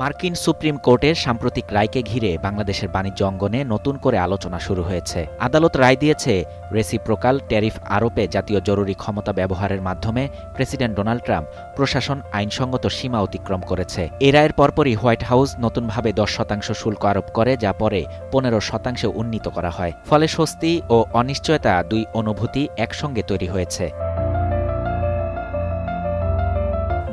মার্কিন সুপ্রিম কোর্টের সাম্প্রতিক রায়কে ঘিরে বাংলাদেশের বাণিজ্য অঙ্গনে নতুন করে আলোচনা শুরু হয়েছে। আদালত রায় দিয়েছে, রেসিপ্রোকাল ট্যারিফ আরোপে জাতীয় জরুরি ক্ষমতা ব্যবহারের মাধ্যমে প্রেসিডেন্ট ডোনাল্ড ট্রাম্প প্রশাসন আইনসঙ্গত সীমা অতিক্রম করেছে। এ রায়ের পরপরই হোয়াইট হাউস নতুনভাবে 10% শুল্ক আরোপ করে, যা পরে 15% উন্নীত করা হয়। ফলে স্বস্তি ও অনিশ্চয়তা, দুই অনুভূতি একসঙ্গে তৈরি হয়েছে।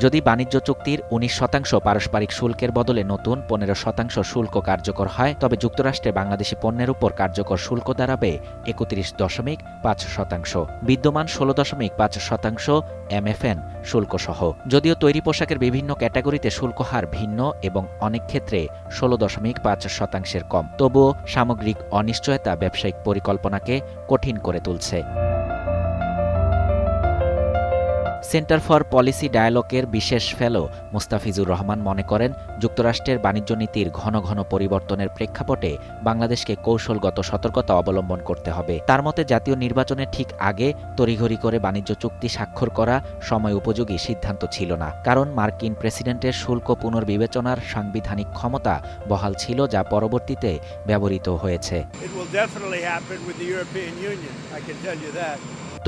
যদি বাণিজ্য চুক্তির 19% পারস্পরিক শুল্কের বদলে নতুন 15% শুল্ক কার্যকর হয়, তবে যুক্তরাষ্ট্রে বাংলাদেশি পণ্যের উপর কার্যকর শুল্ক দাঁড়াবে 31.5%, বিদ্যমান 16.5% MFN শুল্কসহ। যদিও তৈরি পোশাকের বিভিন্ন ক্যাটাগরিতে শুল্ক হার ভিন্ন এবং অনেক ক্ষেত্রে 16.5%-এর কম, তবুও সামগ্রিক অনিশ্চয়তা ব্যবসায়িক পরিকল্পনাকে কঠিন করে তুলছে। সেন্টার ফর পলিসি ডায়ালগের বিশেষ ফেলো মোস্তাফিজুর রহমান মনে করেন, যুক্তরাষ্ট্রের বাণিজ্য নীতির ঘন ঘন পরিবর্তনের প্রেক্ষাপটে বাংলাদেশকে কৌশলগত সতর্কতা অবলম্বন করতে হবে। তার মতে, জাতীয় নির্বাচনের ঠিক আগে তড়িঘড়ি করে বাণিজ্য চুক্তি স্বাক্ষর করা সময় উপযোগী সিদ্ধান্ত ছিল না, কারণ মার্কিন প্রেসিডেন্টের শুল্ক পুনর্বিবেচনার সাংবিধানিক ক্ষমতা বহাল ছিল, যা পরবর্তীতে ব্যবহৃত হয়েছে।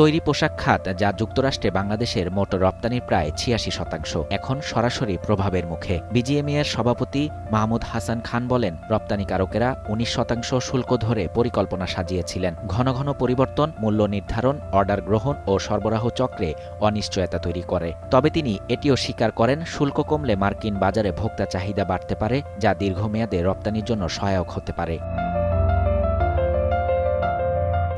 তৈরি পোশাক খাত, যা যুক্তরাষ্ট্রে বাংলাদেশের মোট রপ্তানির প্রায় 86%, এখন সরাসরি প্রভাবের মুখে। বিজিএমইএর সভাপতি মাহমুদ হাসান খান বলেন, রপ্তানিকারকেরা 19% শুল্ক ধরে পরিকল্পনা সাজিয়েছিলেন। ঘন ঘন পরিবর্তন মূল্য নির্ধারণ, অর্ডার গ্রহণ ও সরবরাহ চক্রে অনিশ্চয়তা তৈরি করে। তবে তিনি এটিও স্বীকার করেন, শুল্ক কমলে মার্কিন বাজারে ভোক্তা চাহিদা বাড়তে পারে, যা দীর্ঘমেয়াদে রপ্তানির জন্য সহায়ক হতে পারে।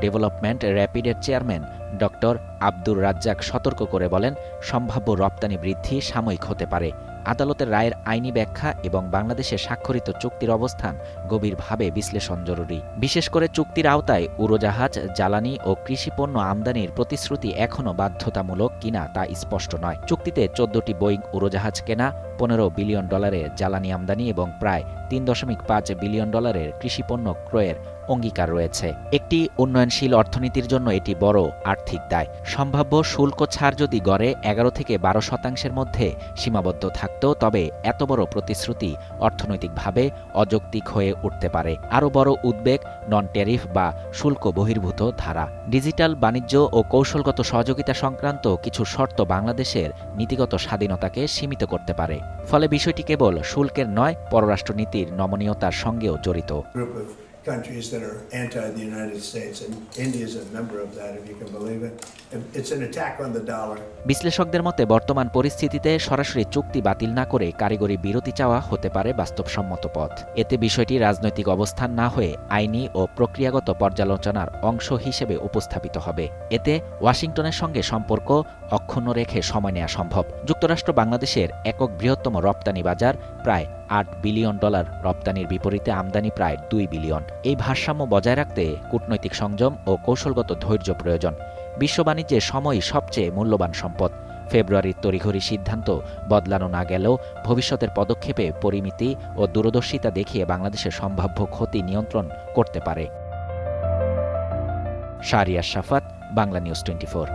ডেভেলপমেন্ট র্যাপিডের চেয়ারম্যান ডক্টর আব্দুর রাজ্জাক সতর্ক করে বলেন, সম্ভাব্য রপ্তানি বৃদ্ধি সাময়িক হতে পারে। আদালতের রায়ের আইনি ব্যাখ্যা এবং বাংলাদেশে স্বাক্ষরিত চুক্তির অবস্থান গভীরভাবে বিশ্লেষণ জরুরি। বিশেষ করে চুক্তির আওতায় উড়োজাহাজ, জ্বালানি ও কৃষিপণ্য আমদানির প্রতিশ্রুতি এখনও বাধ্যতামূলক কিনা তা স্পষ্ট নয়। চুক্তিতে 14টি বোয়িং উড়োজাহাজ কেনা, $15 বিলিয়ন জ্বালানি আমদানি এবং প্রায় $3.5 বিলিয়ন কৃষিপণ্য ক্রয়ের অঙ্গীকার রয়েছে। একটি উন্নয়নশীল অর্থনীতির জন্য এটি বড় আর্থিক দায়। সম্ভাব্য শুল্ক ছাড় যদি গড়ে 11 থেকে 12% মধ্যে সীমাবদ্ধ থাকত, তবে এত বড় প্রতিশ্রুতি অর্থনৈতিকভাবে অযৌক্তিক হয়ে উঠতে পারে। আরও বড় উদ্বেগ নন ট্যারিফ বা শুল্ক বহির্ভূত ধারা। ডিজিটাল বাণিজ্য ও কৌশলগত সহযোগিতা সংক্রান্ত কিছু শর্ত বাংলাদেশের নীতিগত স্বাধীনতাকে সীমিত করতে পারে। ফলে বিষয়টি কেবল শুল্কের নয়, পররাষ্ট্রনীতির নমনীয়তার সঙ্গেও জড়িত। Countries that are anti the United States, and India is a member of that, if you can believe it. It's an attack on the dollar. বিশ্লেষকদের মতে, বর্তমান পরিস্থিতিতে সরাসরি চুক্তি বাতিল না করে কারিগরি বিরতি চাওয়া হতে পারে বাস্তবসম্মত পথ। এতে বিষয়টি রাজনৈতিক অবস্থান না হয়ে আইনি ও প্রক্রিয়াগত পর্যালোচনার অংশ হিসেবে উপস্থাপিত হবে। এতে ওয়াশিংটনের সঙ্গে সম্পর্ক অক্ষুণ্ণ রেখে সময় নেওয়া সম্ভব। যুক্তরাষ্ট্র বাংলাদেশের একক বৃহত্তম রপ্তানি বাজার, প্রায় $8 বিলিয়ন, রপ্তানির বিপরীতে আমদানি প্রায় $2 বিলিয়ন। এই ভারসাম্য বজায় রাখতে কূটনৈতিক সংযম ও কৌশলগত ধৈর্য প্রয়োজন। বিশ্ব বাণিজ্যে সময়ই সবচেয়ে মূল্যবান সম্পদ। ফেব্রুয়ারির তড়িঘড়ি সিদ্ধান্ত বদলানো না গেলেও ভবিষ্যতের পদক্ষেপে পরিমিতি ও দূরদর্শিতা দেখিয়ে বাংলাদেশের সম্ভাব্য ক্ষতি নিয়ন্ত্রণ করতে পারে। শাহরিয়ার শাফাত, বাংলা নিউজ 24।